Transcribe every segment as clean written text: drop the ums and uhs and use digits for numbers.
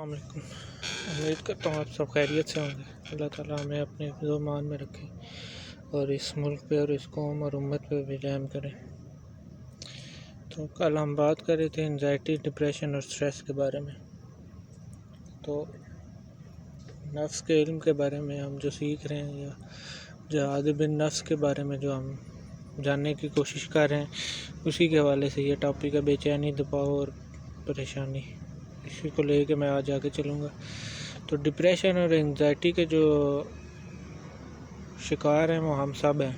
السلام علیکم۔ امید کرتا ہوں آپ سب خیریت سے ہوں گے۔ اللہ تعالیٰ ہمیں اپنے حفظ و امان میں رکھے اور اس ملک پہ اور اس قوم اور امت پہ بھی رحم کرے۔ تو کل ہم بات کر رہے تھے انزائٹی، ڈپریشن اور سٹریس کے بارے میں۔ تو نفس کے علم کے بارے میں ہم جو سیکھ رہے ہیں، یا جہاد بن نفس کے بارے میں جو ہم جاننے کی کوشش کر رہے ہیں، اسی کے حوالے سے یہ ٹاپک ہے، بے چینی، دباؤ اور پریشانی۔ اسی کو لے کے میں آج آگے چلوں گا۔ تو ڈپریشن اور انزائٹی کے جو شکار ہیں وہ ہم سب ہیں،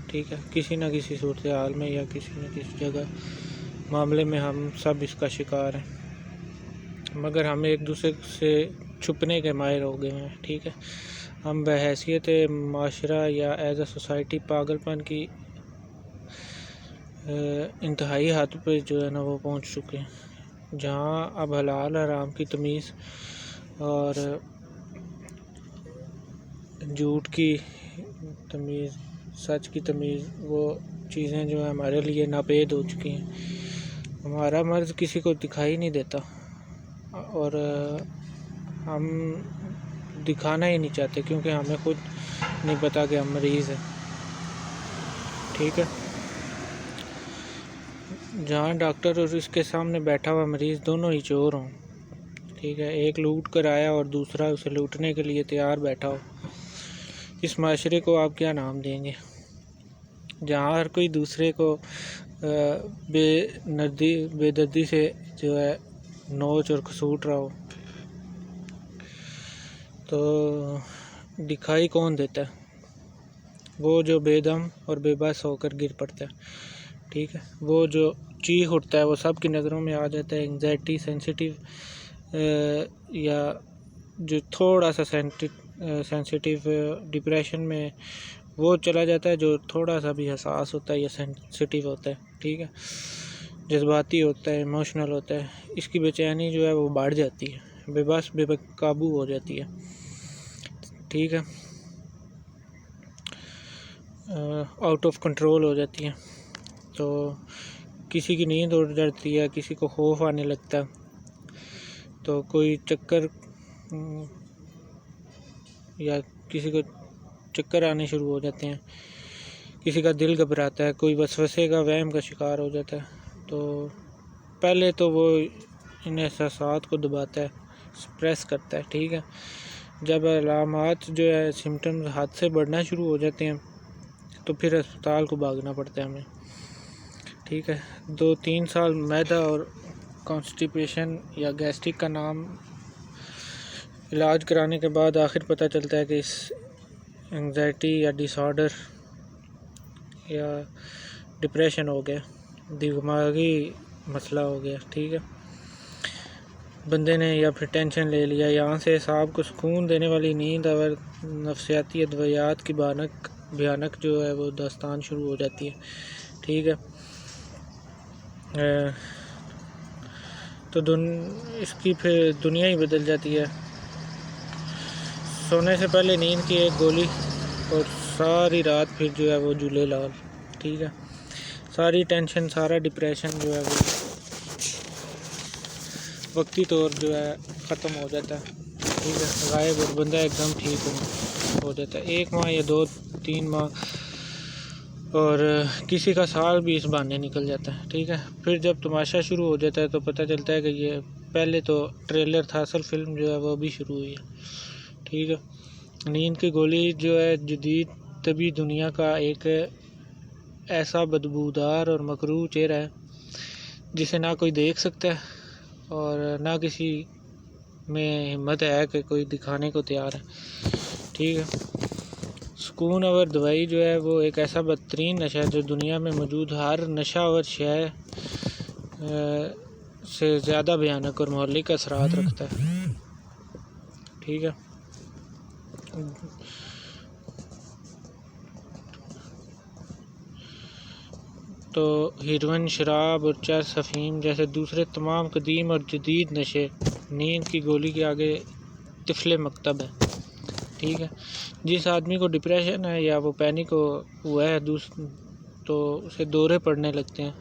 ٹھیک ہے، کسی نہ کسی صورتحال میں یا کسی نہ کسی جگہ معاملے میں ہم سب اس کا شکار ہیں، مگر ہم ایک دوسرے سے چھپنے کے ماہر ہو گئے ہیں، ٹھیک ہے۔ ہم بحیثیت معاشرہ یا ایز اے سوسائٹی پاگل پن کی انتہائی حد پہ جو ہے نا وہ پہنچ چکے ہیں، جہاں اب حلال حرام کی تمیز اور جھوٹ کی تمیز، سچ کی تمیز، وہ چیزیں جو ہیں ہمارے لیے ناپید ہو چکی ہیں۔ ہمارا مرض کسی کو دکھائی نہیں دیتا اور ہم دکھانا ہی نہیں چاہتے، کیونکہ ہمیں خود نہیں پتا کہ ہم مریض ہیں، ٹھیک ہے۔ جہاں ڈاکٹر اور اس کے سامنے بیٹھا ہوا مریض دونوں ہی چور ہوں، ٹھیک ہے، ایک لوٹ کر آیا اور دوسرا اسے لوٹنے کے لیے تیار بیٹھا ہو، اس معاشرے کو آپ کیا نام دیں گے؟ جہاں ہر کوئی دوسرے کو بے دردی سے جو ہے نوچ اور کسوٹ رہا ہو، تو دکھائی کون دیتا ہے؟ وہ جو بے دم اور بے بس ہو کر گر پڑتا ہے، ٹھیک ہے، وہ جو چیخ اٹھتا ہے، وہ سب کی نظروں میں آ جاتا ہے۔ انگزائٹی، سینسیٹیو یا جو تھوڑا سا سینسیٹیو ڈپریشن میں وہ چلا جاتا ہے جو تھوڑا سا بھی حساس ہوتا ہے یا سینسیٹیو ہوتا ہے، ٹھیک ہے، جذباتی ہوتا ہے، ایموشنل ہوتا ہے، اس کی بے چینی جو ہے وہ بڑھ جاتی ہے، بے بس بے قابو ہو جاتی ہے، ٹھیک ہے، آؤٹ آف کنٹرول ہو جاتی ہے۔ تو کسی کی نیند اڑ جاتی ہے، کسی کو خوف آنے لگتا ہے، تو کوئی چکر یا کسی کو چکر آنے شروع ہو جاتے ہیں، کسی کا دل گھبراتا ہے، کوئی وسوسے کا وہم کا شکار ہو جاتا ہے۔ تو پہلے تو وہ ان احساسات کو دباتا ہے، سپریس کرتا ہے، ٹھیک ہے۔ جب علامات جو ہے سمٹمز حد سے بڑھنا شروع ہو جاتے ہیں تو پھر اسپتال کو بھاگنا پڑتا ہے ہمیں، ٹھیک ہے۔ 2-3 سال معدہ اور کانسٹیپیشن یا گیسٹرک کا نام علاج کرانے کے بعد آخر پتہ چلتا ہے کہ اس انگزائٹی یا ڈس آرڈر یا ڈپریشن ہو گیا، دماغی مسئلہ ہو گیا، ٹھیک ہے۔ بندے نے یا پھر ٹینشن لے لیا، یہاں سے اعصاب کو سکون دینے والی نیند اور نفسیاتی ادویات کی بھیانک جو ہے وہ داستان شروع ہو جاتی ہے، ٹھیک ہے۔ تو اس کی پھر دنیا ہی بدل جاتی ہے۔ سونے سے پہلے نیند کی ایک گولی اور ساری رات پھر جو ہے وہ جھولے لال، ٹھیک ہے۔ ساری ٹینشن، سارا ڈپریشن جو ہے وہ وقتی طور جو ہے ختم ہو جاتا ہے، ٹھیک ہے، غائب، اور بندہ ایک دم ٹھیک ہو جاتا ہے۔ 1 ماہ یا 2-3 ماہ اور کسی کا سال بھی اس بہانے نکل جاتا ہے، ٹھیک ہے۔ پھر جب تماشا شروع ہو جاتا ہے تو پتہ چلتا ہے کہ یہ پہلے تو ٹریلر تھا، اصل فلم جو ہے وہ ابھی شروع ہوئی ہے، ٹھیک ہے۔ نیند کی گولی جو ہے جدید طبی دنیا کا ایک ایسا بدبودار اور مکروہ چہرہ ہے جسے نہ کوئی دیکھ سکتا ہے اور نہ کسی میں ہمت ہے کہ کوئی دکھانے کو تیار ہے، ٹھیک ہے۔ سکون اور دوائی جو ہے وہ ایک ایسا بدترین نشہ ہے جو دنیا میں موجود ہر نشہ اور شے سے زیادہ بھیانک اور مہلک اثرات رکھتا ہے، ٹھیک ہے۔ تو ہیروئن، شراب اور چرس، افیم جیسے دوسرے تمام قدیم اور جدید نشے نیند کی گولی کے آگے طفل مکتب ہے، ٹھیک ہے۔ جس آدمی کو ڈپریشن ہے یا وہ پینک ہوا ہے تو اسے دورے پڑنے لگتے ہیں،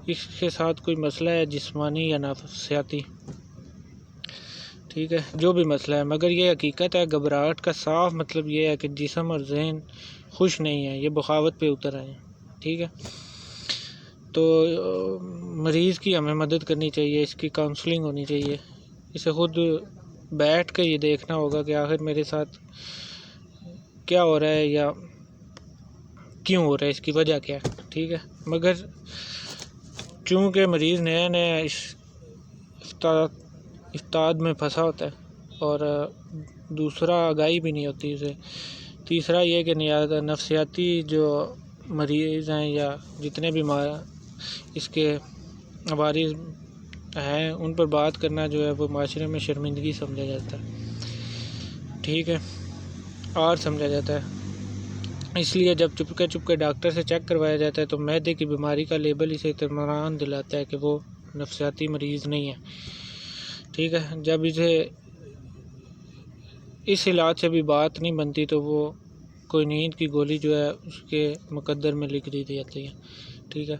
اس کے ساتھ کوئی مسئلہ ہے جسمانی یا نفسیاتی، ٹھیک ہے، جو بھی مسئلہ ہے، مگر یہ حقیقت ہے گھبراہٹ کا صاف مطلب یہ ہے کہ جسم اور ذہن خوش نہیں ہے، یہ بغاوت پہ اتر آئے ہیں، ٹھیک ہے۔ تو مریض کی ہمیں مدد کرنی چاہیے، اس کی کاؤنسلنگ ہونی چاہیے، اسے خود بیٹھ کے یہ دیکھنا ہوگا کہ آخر میرے ساتھ کیا ہو رہا ہے یا کیوں ہو رہا ہے، اس کی وجہ کیا ہے، ٹھیک ہے۔ مگر چونکہ مریض نیا نیا اس افتاد میں پھنسا ہوتا ہے اور دوسرا آگاہی بھی نہیں ہوتی اسے، تیسرا یہ کہ نفسیاتی جو مریض ہیں یا جتنے بھی اس کے عوارض ہیں ان پر بات کرنا جو ہے وہ معاشرے میں شرمندگی سمجھا جاتا ہے، ٹھیک ہے، اور سمجھا جاتا ہے۔ اس لیے جب چپ کے ڈاکٹر سے چیک کروایا جاتا ہے تو معدے کی بیماری کا لیبل اسے اطمینان دلاتا ہے کہ وہ نفسیاتی مریض نہیں ہے، ٹھیک ہے۔ جب اسے اس علاج سے بھی بات نہیں بنتی تو وہ کوئی نیند کی گولی جو ہے اس کے مقدر میں لکھ دی جاتی ہے، ٹھیک ہے۔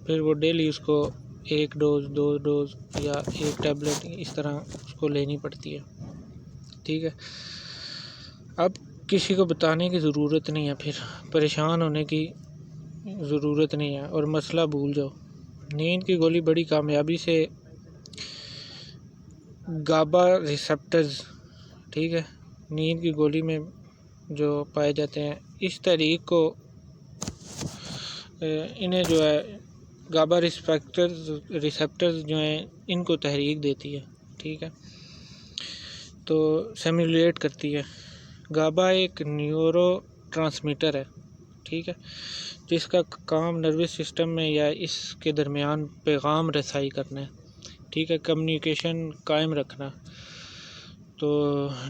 پھر وہ ڈیلی اس کو 1 ڈوز 2 ڈوز یا 1 ٹیبلٹ اس طرح اس کو لینی پڑتی ہے، ٹھیک ہے۔ اب کسی کو بتانے کی ضرورت نہیں ہے، پھر پریشان ہونے کی ضرورت نہیں ہے اور مسئلہ بھول جاؤ۔ نیند کی گولی بڑی کامیابی سے گابا ریسپٹرز، ٹھیک ہے، نیند کی گولی میں جو پائے جاتے ہیں، اس تحریک کو انہیں جو ہے گابا ریسپٹرز جو ہیں ان کو تحریک دیتی ہے، ٹھیک ہے، تو سیمولیٹ کرتی ہے۔ گابا ایک نیورو ٹرانسمیٹر ہے، ٹھیک ہے، جس کا کام نروس سسٹم میں یا اس کے درمیان پیغام رسائی کرنا ہے، ٹھیک ہے، کمیونیکیشن قائم رکھنا۔ تو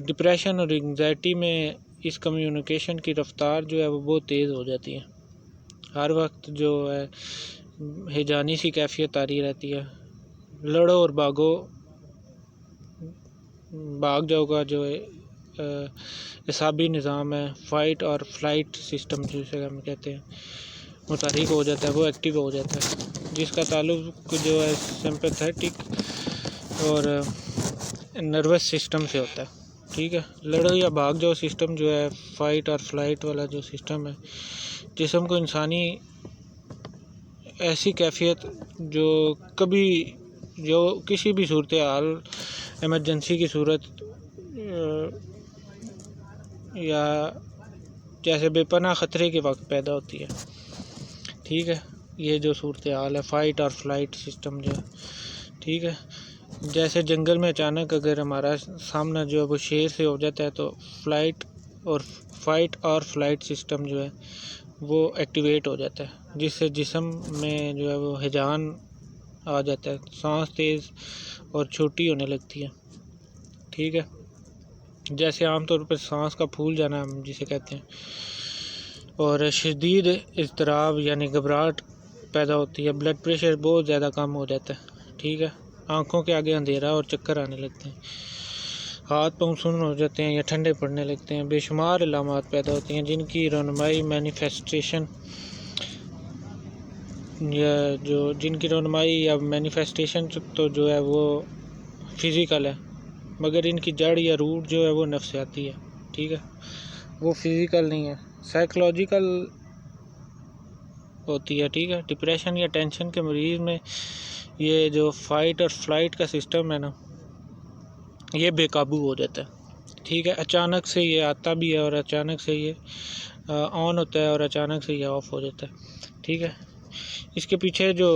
ڈپریشن اور انگزائٹی میں اس کمیونیکیشن کی رفتار جو ہے وہ بہت تیز ہو جاتی ہے، ہر وقت جو ہے ہیجانی سی کیفیت طاری رہتی ہے، لڑو اور بھاگ جاؤ کا جو اعصابی نظام ہے، فائٹ اور فلائٹ سسٹم جسے ہم کہتے ہیں، متحرک ہو جاتا ہے، وہ ایکٹیو ہو جاتا ہے، جس کا تعلق جو ہے سمپیتھیٹک اور نروس سسٹم سے ہوتا ہے، ٹھیک ہے۔ لڑو یا بھاگ جاؤ سسٹم جو ہے، فائٹ اور فلائٹ والا جو سسٹم ہے، جسم کو انسانی ایسی کیفیت جو کسی بھی صورتحال، ایمرجنسی کی صورت یا جیسے بے پناہ خطرے کے وقت پیدا ہوتی ہے، ٹھیک ہے، یہ جو صورتحال ہے فائٹ اور فلائٹ سسٹم جو ہے، ٹھیک ہے۔ جیسے جنگل میں اچانک اگر ہمارا سامنا جو ہے وہ شیر سے ہو جاتا ہے تو فائٹ اور فلائٹ سسٹم جو ہے وہ ایکٹیویٹ ہو جاتا ہے، جس سے جسم میں جو ہے وہ ہیجان آ جاتا ہے، سانس تیز اور چھوٹی ہونے لگتی ہے، ٹھیک ہے، جیسے عام طور پر سانس کا پھول جانا ہم جسے کہتے ہیں، اور شدید اضطراب یعنی گھبراہٹ پیدا ہوتی ہے، بلڈ پریشر بہت زیادہ کم ہو جاتا ہے، ٹھیک ہے، آنکھوں کے آگے اندھیرا اور چکر آنے لگتے ہیں، ہاتھ پاؤں سن ہو جاتے ہیں یا ٹھنڈے پڑنے لگتے ہیں، بے شمار علامات پیدا ہوتی ہیں جن کی رونمائی مینیفیسٹیشن تو جو ہے وہ فزیکل ہے، مگر ان کی جڑ یا روٹ جو ہے وہ نفسیاتی ہے، ٹھیک ہے، وہ فزیکل نہیں ہے، سائیکولوجیکل ہوتی ہے، ٹھیک ہے۔ ڈپریشن یا ٹینشن کے مریض میں یہ جو فائٹ اور فلائٹ کا سسٹم ہے نا، یہ بے قابو ہو جاتا ہے، ٹھیک ہے، اچانک سے یہ آتا بھی ہے اور اچانک سے یہ آن ہوتا ہے اور اچانک سے یہ آف ہو جاتا ہے، ٹھیک ہے۔ اس کے پیچھے جو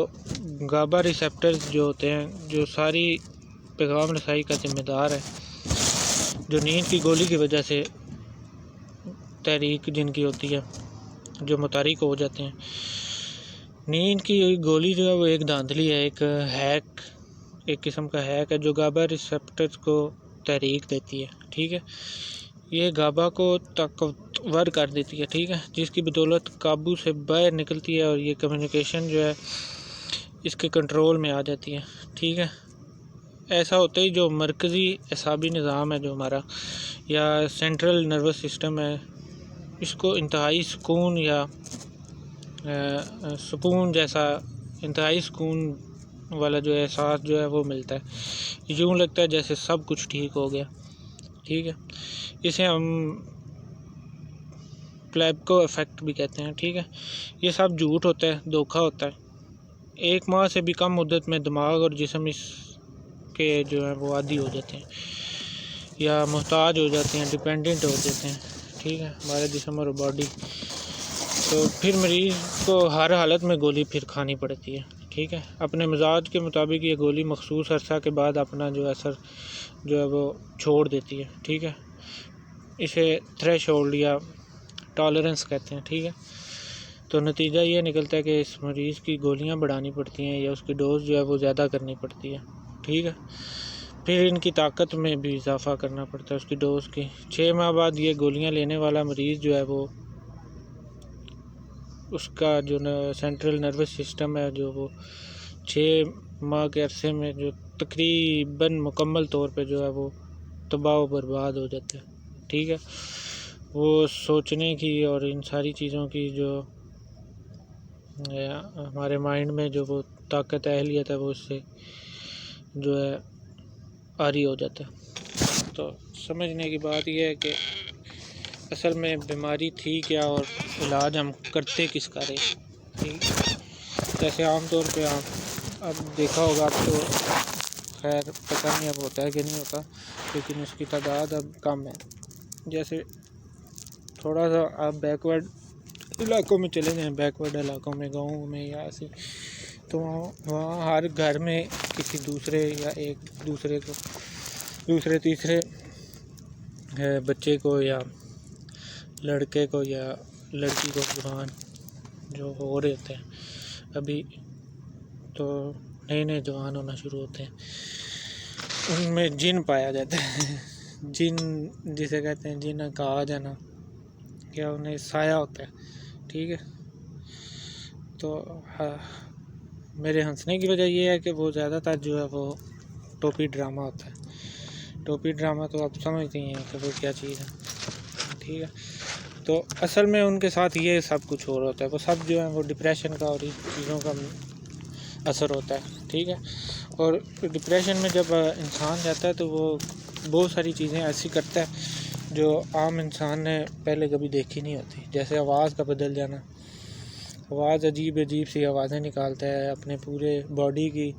گابا ریسپٹرز جو ہوتے ہیں، جو ساری پیغام رسائی کا ذمہ دار ہے، جو نیند کی گولی کی وجہ سے تحریک جن کی ہوتی ہے، جو متحرک ہو جاتے ہیں۔ نیند کی گولی جو ہے وہ ایک دھاندلی ہے، ایک قسم کا ہیک ہے جو گابا ریسپٹرز کو تحریک دیتی ہے، ٹھیک ہے، یہ گابا کو طاقتور کر دیتی ہے، ٹھیک ہے، جس کی بدولت قابو سے باہر نکلتی ہے اور یہ کمیونیکیشن جو ہے اس کے کنٹرول میں آ جاتی ہے، ٹھیک ہے۔ ایسا ہوتا ہی جو مرکزی اعصابی نظام ہے جو ہمارا یا سینٹرل نروس سسٹم ہے، اس کو انتہائی سکون والا جو احساس جو ہے وہ ملتا ہے، یوں لگتا ہے جیسے سب کچھ ٹھیک ہو گیا، ٹھیک ہے. اسے ہم پلیبکو افیکٹ بھی کہتے ہیں، ٹھیک ہے. یہ سب جھوٹ ہوتا ہے، دھوکہ ہوتا ہے. 1 ماہ سے بھی کم مدت میں دماغ اور جسم اس کے جو ہے وہ عادی ہو جاتے ہیں یا محتاج ہو جاتے ہیں، ڈپینڈنٹ ہو جاتے ہیں، ٹھیک ہے، ہمارے جسم اور باڈی. تو پھر مریض کو ہر حالت میں گولی پھر کھانی پڑتی ہے، ٹھیک ہے. اپنے مزاج کے مطابق یہ گولی مخصوص عرصہ کے بعد اپنا جو اثر جو ہے وہ چھوڑ دیتی ہے، ٹھیک ہے. اسے تھریش ہولڈ یا ٹالرنس کہتے ہیں، ٹھیک ہے. تو نتیجہ یہ نکلتا ہے کہ اس مریض کی گولیاں بڑھانی پڑتی ہیں یا اس کی ڈوز جو ہے وہ زیادہ کرنی پڑتی ہے، ٹھیک ہے. پھر ان کی طاقت میں بھی اضافہ کرنا پڑتا ہے اس کی ڈوز کی. 6 ماہ بعد یہ گولیاں لینے والا مریض جو ہے وہ اس کا جو سینٹرل نروس سسٹم ہے جو وہ 6 ماہ کے عرصے میں جو تقریباً مکمل طور پہ جو ہے وہ تباہ و برباد ہو جاتا ہے، ٹھیک ہے. وہ سوچنے کی اور ان ساری چیزوں کی جو ہمارے مائنڈ میں جو وہ طاقت اہلیت ہے وہ اس سے جو ہے عاری ہو جاتا ہے. تو سمجھنے کی بات یہ ہے کہ اصل میں بیماری تھی کیا اور علاج ہم کرتے کس کا رہے، ٹھیک. جیسے عام طور پہ آپ اب دیکھا ہوگا آپ تو خیر پتہ نہیں اب ہوتا ہے کہ نہیں ہوتا، لیکن اس کی تعداد اب کم ہے. جیسے تھوڑا سا آپ بیکورڈ علاقوں میں چلے جائیں، بیکورڈ علاقوں میں، گاؤں میں یا ایسے، تو وہاں ہر گھر میں کسی دوسرے یا ایک دوسرے کو دوسرے تیسرے بچے کو یا لڑکے کو یا لڑکی کو جوان جو ہو رہے ہوتے ہیں ابھی، تو نئے جوان ہونا شروع ہوتے ہیں، ان میں جن پایا جاتا ہے. جن جسے کہتے ہیں جن کا آ جانا یا انہیں سایہ ہوتا ہے، ٹھیک ہے. تو میرے ہنسنے کی وجہ یہ ہے کہ وہ زیادہ تر جو ہے وہ ٹوپی ڈرامہ ہوتا ہے. ٹوپی ڈرامہ تو آپ سمجھتے ہیں کہ وہ کیا چیز ہے، ٹھیک ہے. تو اصل میں ان کے ساتھ یہ سب کچھ ہو رہا ہوتا ہے، وہ سب جو ہے وہ ڈپریشن کا اور ان چیزوں کا اثر ہوتا ہے، ٹھیک ہے. اور ڈپریشن میں جب انسان جاتا ہے تو وہ بہت ساری چیزیں ایسی کرتا ہے جو عام انسان نے پہلے کبھی دیکھی نہیں ہوتی. جیسے آواز کا بدل جانا، آواز عجیب سی آوازیں نکالتا ہے اپنے پورے باڈی کی،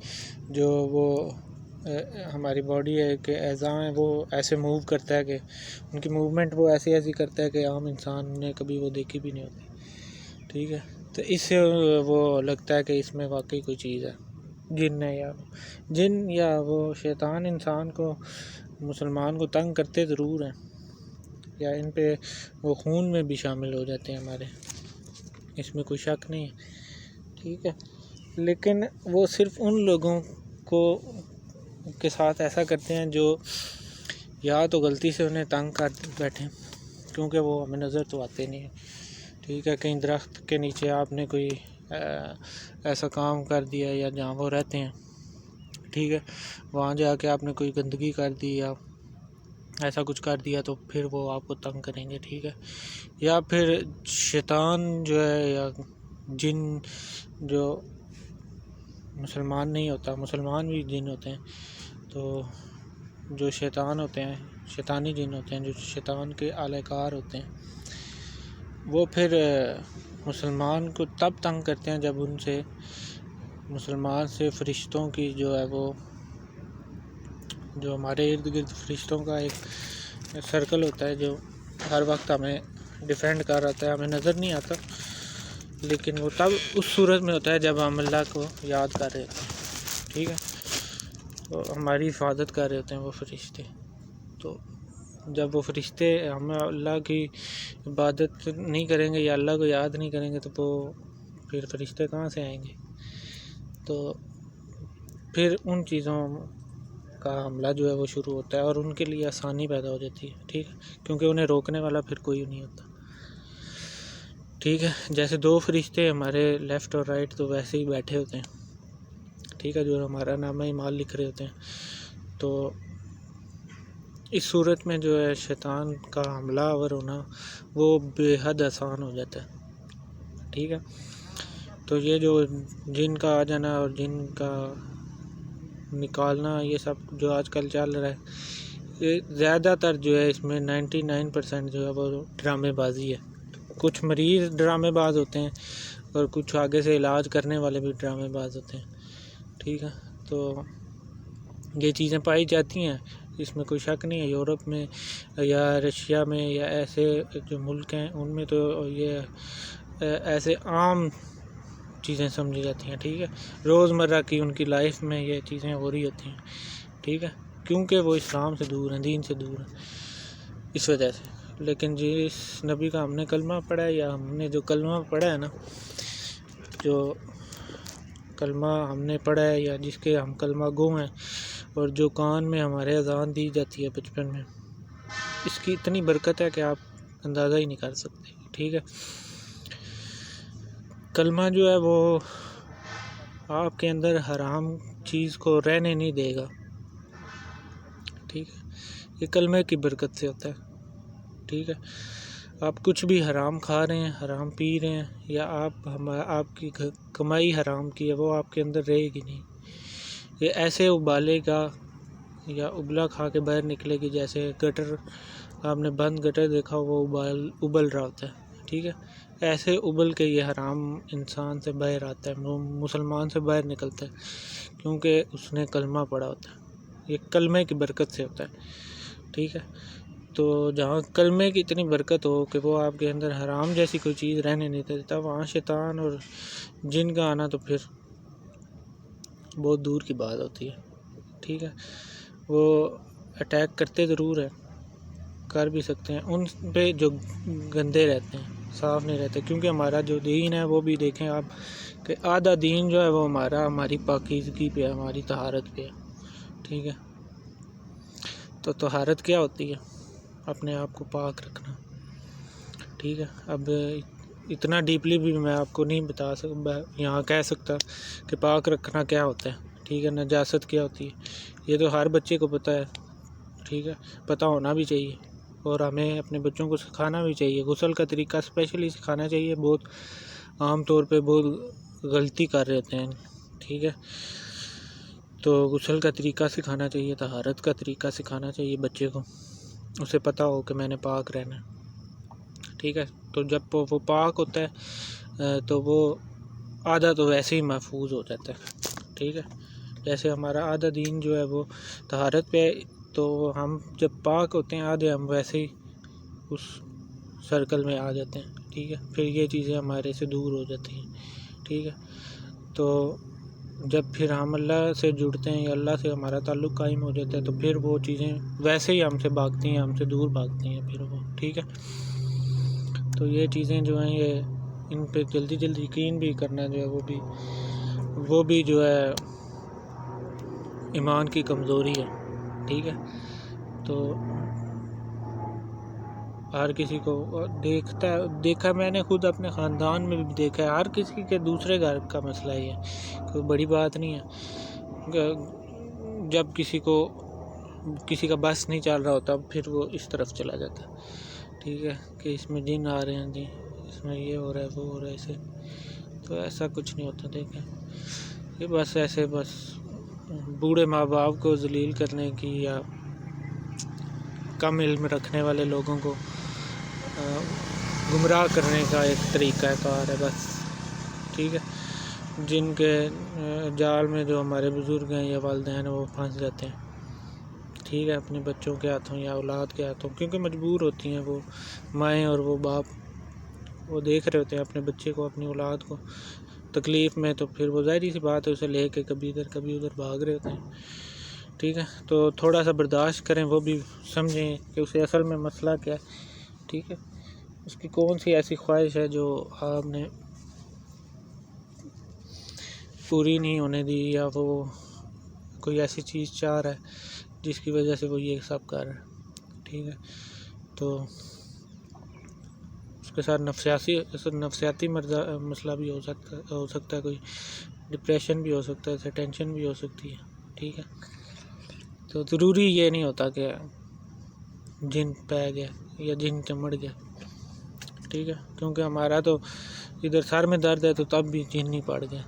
جو وہ ہماری باڈی ہے کہ اعضاء ہیں وہ ایسے موو کرتا ہے کہ ان کی موومنٹ وہ ایسی کرتا ہے کہ عام انسان نے کبھی وہ دیکھی بھی نہیں ہوتی، ٹھیک ہے. تو اس سے وہ لگتا ہے کہ اس میں واقعی کوئی چیز ہے، جن یا وہ شیطان انسان کو، مسلمان کو تنگ کرتے ضرور ہیں، یا ان پہ وہ خون میں بھی شامل ہو جاتے ہیں ہمارے، اس میں کوئی شک نہیں ہے، ٹھیک ہے. لیکن وہ صرف ان لوگوں کو کے ساتھ ایسا کرتے ہیں جو یا تو غلطی سے انہیں تنگ کر بیٹھیں، کیونکہ وہ ہمیں نظر تو آتے نہیں ہیں، ٹھیک ہے. کہیں درخت کے نیچے آپ نے کوئی ایسا کام کر دیا یا جہاں وہ رہتے ہیں، ٹھیک ہے، وہاں جا کے آپ نے کوئی گندگی کر دی یا ایسا کچھ کر دیا تو پھر وہ آپ کو تنگ کریں گے، ٹھیک ہے. یا پھر شیطان جو ہے یا جن جو مسلمان نہیں ہوتا، مسلمان بھی جن ہوتے ہیں، تو جو شیطان ہوتے ہیں، شیطانی جن ہوتے ہیں، جو شیطان کے اعلی کار ہوتے ہیں، وہ پھر مسلمان کو تب تنگ کرتے ہیں جب ان سے مسلمان سے فرشتوں کی جو ہے وہ جو ہمارے ارد گرد فرشتوں کا ایک سرکل ہوتا ہے جو ہر وقت ہمیں ڈیفینڈ کر رہا ہے، ہمیں نظر نہیں آتا، لیکن وہ تب اس صورت میں ہوتا ہے جب ہم اللہ کو یاد کر رہے ہوتے ہیں، ٹھیک ہے. تو ہماری حفاظت کر رہے ہوتے ہیں وہ فرشتے. تو جب وہ فرشتے ہم اللہ کی عبادت نہیں کریں گے یا اللہ کو یاد نہیں کریں گے تو وہ پھر فرشتے کہاں سے آئیں گے. تو پھر ان چیزوں کا حملہ جو ہے وہ شروع ہوتا ہے اور ان کے لیے آسانی پیدا ہو جاتی ہے، ٹھیک ہے، کیونکہ انہیں روکنے والا پھر کوئی نہیں ہوتا، ٹھیک ہے. جیسے 2 فرشتے ہمارے لیفٹ اور رائٹ تو ویسے ہی بیٹھے ہوتے ہیں، ٹھیک ہے، جو ہمارا نامہ اعمال لکھ رہے ہوتے ہیں. تو اس صورت میں جو ہے شیطان کا حملہ آور ہونا وہ بے حد آسان ہو جاتا ہے، ٹھیک ہے. تو یہ جو جن کا آ جانا اور جن کا نکالنا، یہ سب جو آج کل چل رہا ہے، یہ زیادہ تر جو ہے اس میں 99% جو ہے وہ ڈرامے بازی ہے۔ کچھ مریض ڈرامے باز ہوتے ہیں اور کچھ آگے سے علاج کرنے والے بھی ڈرامے باز ہوتے ہیں، ٹھیک ہے۔ تو یہ چیزیں پائی جاتی ہیں، اس میں کوئی شک نہیں ہے۔ یورپ میں یا رشیا میں یا ایسے جو ملک ہیں ان میں تو یہ ایسے عام چیزیں سمجھی جاتی ہیں، ٹھیک ہے۔ روزمرہ کی ان کی لائف میں یہ چیزیں ہو رہی ہوتی ہیں، ٹھیک ہے، کیونکہ وہ اسلام سے دور ہیں، دین سے دور ہیں، اس وجہ سے۔ لیکن جس نبی کا ہم نے کلمہ پڑھا ہے، یا ہم نے جو کلمہ پڑھا ہے نا، جو کلمہ ہم نے پڑھا ہے یا جس کے ہم کلمہ گو ہیں، اور جو کان میں ہمارے اذان دی جاتی ہے بچپن میں، اس کی اتنی برکت ہے کہ آپ اندازہ ہی نہیں کر سکتے، ٹھیک ہے۔ کلمہ جو ہے وہ آپ کے اندر حرام چیز کو رہنے نہیں دے گا، ٹھیک ہے۔ یہ کلمے کی برکت سے ہوتا ہے، ٹھیک ہے۔ آپ کچھ بھی حرام کھا رہے ہیں، حرام پی رہے ہیں، یا آپ کی کمائی حرام کی ہے، وہ آپ کے اندر رہے گی نہیں۔ یہ ایسے ابالے گا یا ابلا کھا کے باہر نکلے گی، جیسے گٹر، آپ نے بند گٹر دیکھا، وہ ابل رہا ہوتا ہے، ٹھیک ہے۔ ایسے ابل کے یہ حرام انسان سے باہر آتا ہے، مسلمان سے باہر نکلتا ہے، کیونکہ اس نے کلمہ پڑھا ہوتا ہے۔ یہ کلمے کی برکت سے ہوتا ہے، ٹھیک ہے۔ تو جہاں کلمے کی اتنی برکت ہو کہ وہ آپ کے اندر حرام جیسی کوئی چیز رہنے نہیں دیتا، وہاں شیطان اور جن کا آنا تو پھر بہت دور کی بات ہوتی ہے، ٹھیک ہے۔ وہ اٹیک کرتے ضرور ہیں، کر بھی سکتے ہیں، ان پہ جو گندے رہتے ہیں، صاف نہیں رہتے، کیونکہ ہمارا جو دین ہے وہ بھی دیکھیں آپ کہ آدھا دین جو ہے وہ ہماری پاکیزگی پہ ہے، ہماری طہارت پہ ہے، ٹھیک ہے۔ تو طہارت کیا ہوتی ہے؟ اپنے آپ کو پاک رکھنا، ٹھیک ہے۔ اب اتنا ڈیپلی بھی میں آپ کو نہیں بتا سکتا، یہاں کہہ سکتا کہ پاک رکھنا کیا ہوتا ہے، ٹھیک ہے، نجاست کیا ہوتی ہے، یہ تو ہر بچے کو پتہ ہے، ٹھیک ہے، پتہ ہونا بھی چاہیے، اور ہمیں اپنے بچوں کو سکھانا بھی چاہیے۔ غسل کا طریقہ اسپیشلی سکھانا چاہیے، بہت عام طور پہ بہت غلطی کر رہتے ہیں، ٹھیک ہے۔ تو غسل کا طریقہ سکھانا چاہیے، طہارت کا طریقہ سکھانا چاہیے بچے کو، اسے پتہ ہو کہ میں نے پاک رہنا ہے، ٹھیک ہے۔ تو جب وہ پاک ہوتا ہے تو وہ آدھا تو ویسے ہی محفوظ ہو جاتا ہے، ٹھیک ہے۔ جیسے ہمارا آدھا دین جو ہے وہ طہارت پہ، تو ہم جب پاک ہوتے ہیں آدھے، ہم ویسے ہی اس سرکل میں آ جاتے ہیں، ٹھیک ہے۔ پھر یہ چیزیں ہمارے سے دور ہو جاتی ہیں، ٹھیک ہے۔ تو جب پھر ہم اللہ سے جڑتے ہیں یا اللہ سے ہمارا تعلق قائم ہو جاتا ہے، تو پھر وہ چیزیں ویسے ہی ہم سے بھاگتی ہیں، ہم سے دور بھاگتی ہیں پھر وہ، ٹھیک ہے۔ تو یہ چیزیں جو ہیں، یہ ان پہ جلدی یقین بھی کرنا جو ہے وہ بھی جو ہے ایمان کی کمزوری ہے، ٹھیک ہے۔ تو ہر کسی کو دیکھا میں نے، خود اپنے خاندان میں بھی دیکھا ہے، ہر کسی کے دوسرے گھر کا مسئلہ ہی ہے، کوئی بڑی بات نہیں ہے۔ جب کسی کا بس نہیں چل رہا ہوتا، پھر وہ اس طرف چلا جاتا ہے، ٹھیک ہے، کہ اس میں جن آ رہے ہیں، جی اس میں یہ ہو رہا ہے، وہ ہو رہا ہے، اسے تو ایسا کچھ نہیں ہوتا، دیکھیں، یہ بس ایسے بوڑھے ماں باپ کو ذلیل کرنے کی یا کم علم رکھنے والے لوگوں کو گمراہ کرنے کا ایک طریقہ کار ہے، بس، ٹھیک ہے۔ جن کے جال میں جو ہمارے بزرگ ہیں یا والدین ہیں وہ پھنس جاتے ہیں، ٹھیک ہے، اپنے بچوں کے ہاتھوں یا اولاد کے ہاتھوں، کیونکہ مجبور ہوتی ہیں وہ مائیں اور وہ باپ، وہ دیکھ رہے ہوتے ہیں اپنے بچے کو، اپنی اولاد کو تکلیف میں، تو پھر وہ ظاہری سی بات ہے، اسے لے کے کبھی ادھر کبھی ادھر بھاگ رہے ہوتے ہیں، ٹھیک ہے۔ تو تھوڑا سا برداشت کریں، وہ بھی سمجھیں کہ اسے اصل میں مسئلہ کیا ہے، ٹھیک ہے، اس کی کون سی ایسی خواہش ہے جو آپ نے پوری نہیں ہونے دی، یا وہ کوئی ایسی چیز چاہ رہا ہے جس کی وجہ سے وہ یہ سب کر رہا ہے، ٹھیک ہے۔ تو اس کے ساتھ نفسیاتی مسئلہ بھی ہو سکتا ہے، کوئی ڈپریشن بھی ہو سکتا ہے، ٹینشن بھی ہو سکتی ہے، ٹھیک ہے۔ تو ضروری یہ نہیں ہوتا کہ جن پہ گیا یا جن چمڑ گیا، ٹھیک ہے، کیونکہ ہمارا تو ادھر سر میں درد ہے تو تب بھی جن نہیں پڑ گیا،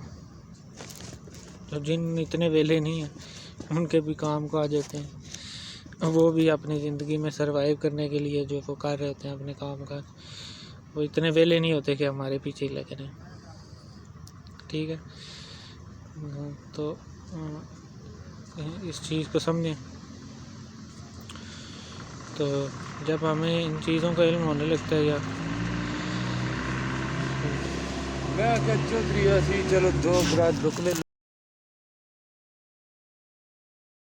تو جن اتنے ویلے نہیں ہیں ان کے بھی کام کو آ جاتے ہیں، وہ بھی اپنی زندگی میں سروائیو کرنے کے لیے جو وہ کر رہے ہوتے ہیں اپنے کام کاج، وہ اتنے ویلے نہیں ہوتے کہ ہمارے پیچھے ہی لگ رہے ہیں، ٹھیک ہے۔ تو اس چیز کو سمجھیں، تو جب ہمیں ان چیزوں کا علم ہونے لگتا ہے، یا میں کہ چودھری اسی چلو دو برات رک لے